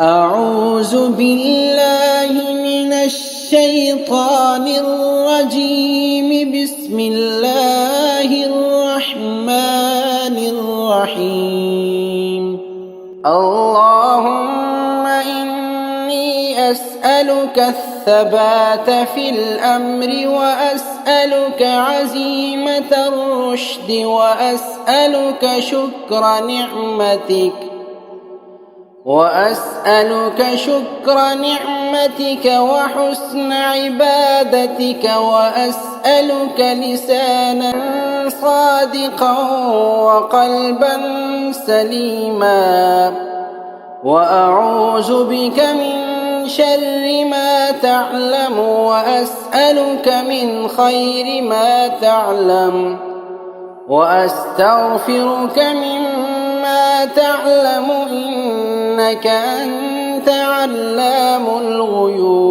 أعوذ بالله من الشيطان الرجيم. بسم الله الرحمن الرحيم. اللهم إني أسألك الثبات في الأمر، وأسألك عزيمة الرشد، وأسألك شكر نعمتك وحسن عبادتك، وأسألك لسانا صادقا وقلبا سليما، وأعوذ بك من شر ما تعلم، وأسألك من خير ما تعلم، وأستغفرك مما تعلم، إنك أنت علام الغيوب.